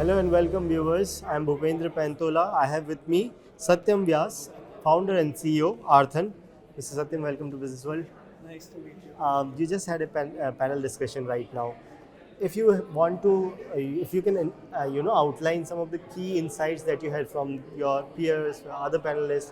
Hello and welcome viewers. I am Bhupendra Pantola. I have with me Satyam Vyas, founder and CEO, Arthan. Mr. Satyam, welcome to Business World. Nice to meet you. You just had a panel discussion right now. If you want to, if you can, outline some of the key insights that you had from your peers, other panelists,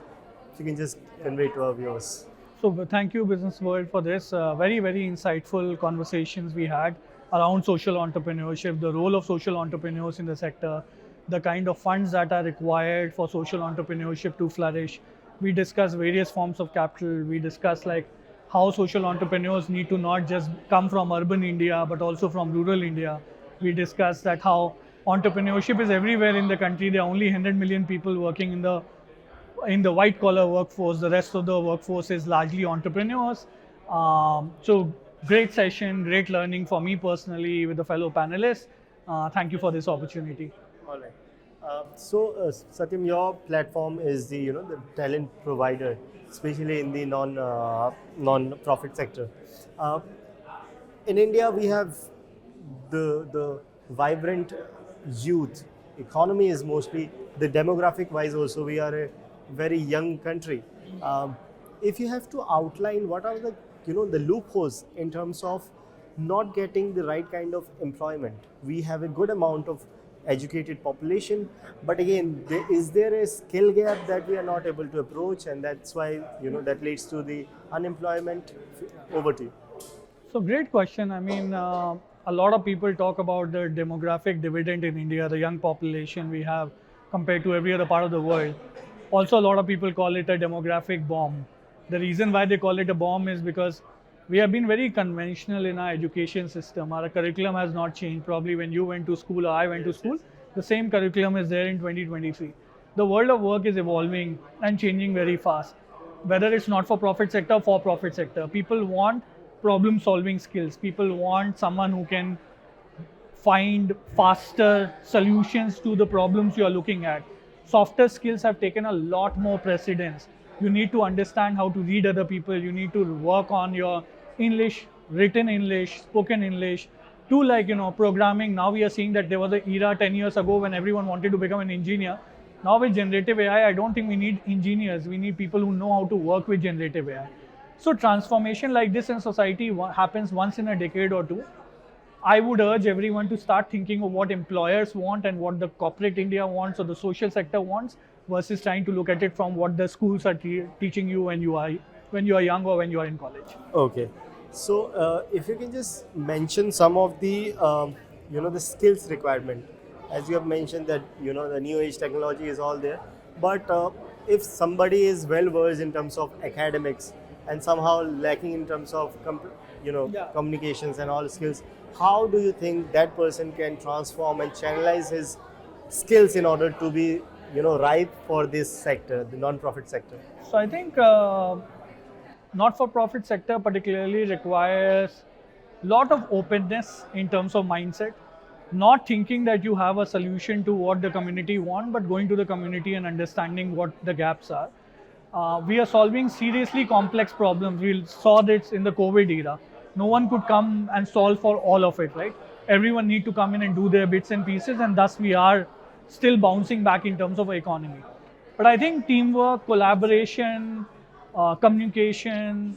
if you can just convey to our viewers. So thank you, Business World, for this very insightful conversations we had around social entrepreneurship, the role of social entrepreneurs in the sector, the kind of funds that are required for social entrepreneurship to flourish. We discussed various forms of capital. We discussed like how social entrepreneurs need to not just come from urban India, but also from rural India. We discussed that how entrepreneurship is everywhere in the country. There are only 100 million people working in the white collar workforce. The rest of the workforce is largely entrepreneurs. So great session, great learning for me personally with the fellow panelists. Thank you for this opportunity. All right. Satyam, your platform is the talent provider, especially in the non-profit sector. Uh, in India, we have the vibrant youth economy is mostly the demographic wise. Also, we are a very young country. Um, if you have to outline what are the loopholes in terms of not getting the right kind of employment, we have a good amount of educated population, but again, is there a skill gap that we are not able to approach, and that's why that leads to the unemployment. Over to you. So great question. I mean, a lot of people talk about the demographic dividend in India, the young population we have compared to every other part of the world. Also, a lot of people call it a demographic bomb. The reason why they call it a bomb is because we have been very conventional in our education system. Our curriculum has not changed. Probably when you went to school or I went to school, the same curriculum is there in 2023. The world of work is evolving and changing very fast. Whether it's not for profit sector or for profit sector, people want problem solving skills. People want someone who can find faster solutions to the problems you are looking at. Softer skills have taken a lot more precedence. You need to understand how to read other people. You need to work on your English, written English, spoken English, to programming. Now we are seeing that there was an era 10 years ago when everyone wanted to become an engineer. Now with generative AI, I don't think we need engineers. We need people who know how to work with generative AI. So transformation like this in society happens once in a decade or two. I would urge everyone to start thinking of what employers want and what the corporate India wants or the social sector wants, versus trying to look at it from what the schools are teaching you when you are young or when you are in college. Okay. So, if you can just mention some of the the skills requirement, as you have mentioned that the new age technology is all there, but if somebody is well versed in terms of academics and somehow lacking in terms of Yeah. communications and all skills, how do you think that person can transform and channelize his skills in order to be ripe for this sector, the non-profit sector? So I think not-for-profit sector particularly requires lot of openness in terms of mindset, not thinking that you have a solution to what the community want, but going to the community and understanding what the gaps are. We are solving seriously complex problems. We saw this in the COVID era. No one could come and solve for all of it, right? Everyone need to come in and do their bits and pieces, and thus we are still bouncing back in terms of economy. But I think teamwork, collaboration, communication,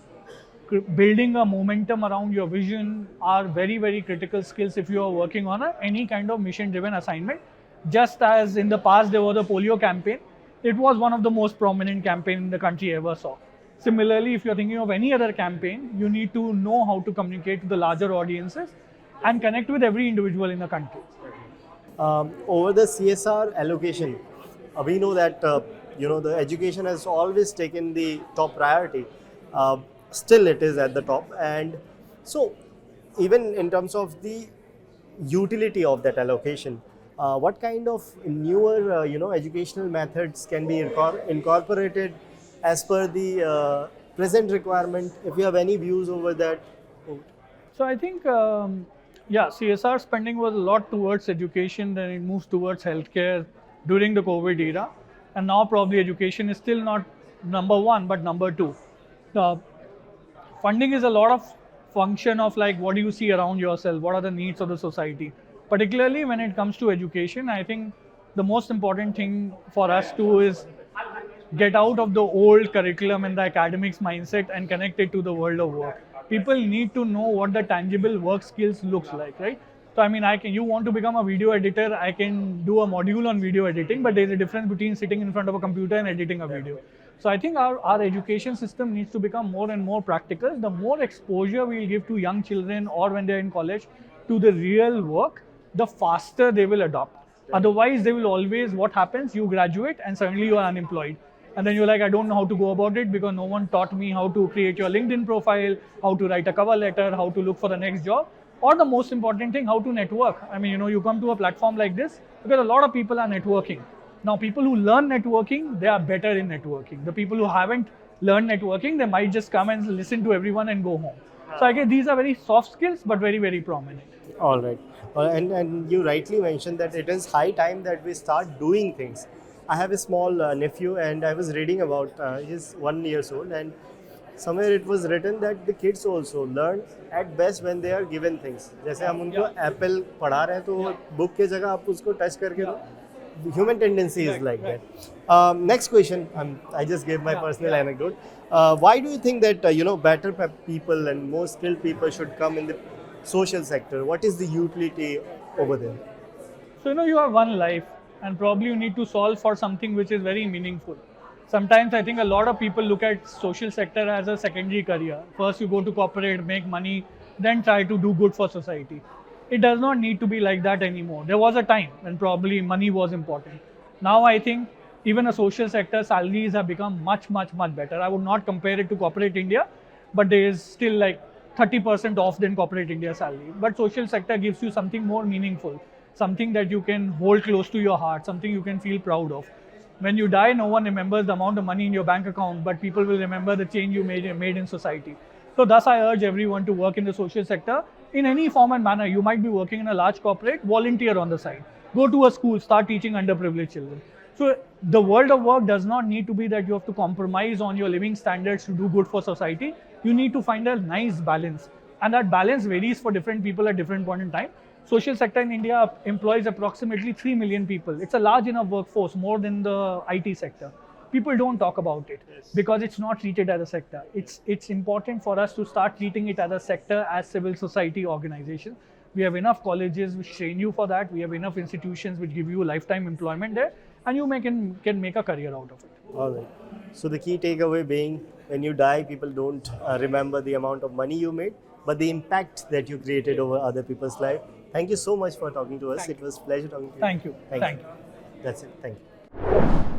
building a momentum around your vision are very critical skills if you are working on any kind of mission-driven assignment. Just as in the past there was a polio campaign, it was one of the most prominent campaigns the country ever saw. Similarly, if you're thinking of any other campaign, you need to know how to communicate to the larger audiences and connect with every individual in the country. Over the CSR allocation, we know that the education has always taken the top priority. Still, it is at the top, and so even in terms of the utility of that allocation, what kind of newer educational methods can be incorporated as per the present requirement? If you have any views over that. So I think, CSR spending was a lot towards education, then it moves towards healthcare during the COVID era. And now probably education is still not number one, but number two. Funding is a lot of function of like what do you see around yourself, what are the needs of the society. Particularly when it comes to education, I think the most important thing for us to is get out of the old curriculum and the academics mindset and connect it to the world of work. People need to know what the tangible work skills looks like, right? So I mean, you want to become a video editor, I can do a module on video editing, but there's a difference between sitting in front of a computer and editing a video. So I think our education system needs to become more and more practical. The more exposure we'll give to young children or when they're in college to the real work, the faster they will adopt. Otherwise, they will always, what happens, you graduate and suddenly you are unemployed. And then you're like, I don't know how to go about it because no one taught me how to create your LinkedIn profile, how to write a cover letter, how to look for the next job, or the most important thing, how to network. I mean, you come to a platform like this because a lot of people are networking. Now, people who learn networking, they are better in networking. The people who haven't learned networking, they might just come and listen to everyone and go home. So I guess these are very soft skills, but very, very prominent. All right. And you rightly mentioned that it is high time that we start doing things. I have a small nephew, and I was reading about he's 1 year old, and somewhere it was written that the kids also learn at best when they are given things. जैसे हम उनको Apple पढ़ा रहे हैं तो book के जगह आप उसको टच करके दो. Human tendency is like that. Next question. I just gave my personal anecdote. Why do you think that better people and more skilled people should come in the social sector? What is the utility over there? So you have one life, and probably you need to solve for something which is very meaningful. Sometimes I think a lot of people look at social sector as a secondary career. First you go to corporate, make money, then try to do good for society. It does not need to be like that anymore. There was a time when probably money was important. Now I think even a social sector salaries have become much, much, much better. I would not compare it to corporate India, but there is still like 30% off than corporate India salary. But social sector gives you something more meaningful, something that you can hold close to your heart, something you can feel proud of. When you die, no one remembers the amount of money in your bank account, but people will remember the change you made in society. So thus I urge everyone to work in the social sector in any form and manner. You might be working in a large corporate, volunteer on the side. Go to a school, start teaching underprivileged children. So the world of work does not need to be that you have to compromise on your living standards to do good for society. You need to find a nice balance. And that balance varies for different people at different point in time. Social sector in India employs approximately 3 million people. It's a large enough workforce, more than the IT sector. People don't talk about it because it's not treated as a sector. It's important for us to start treating it as a sector, as civil society organization. We have enough colleges which train you for that. We have enough institutions which give you lifetime employment there, and you can make a career out of it. All right. So the key takeaway being, when you die, people don't remember the amount of money you made, but the impact that you created over other people's life. Thank you so much for talking to us. It was a pleasure talking to you. Thank you. Thank you. That's it. Thank you.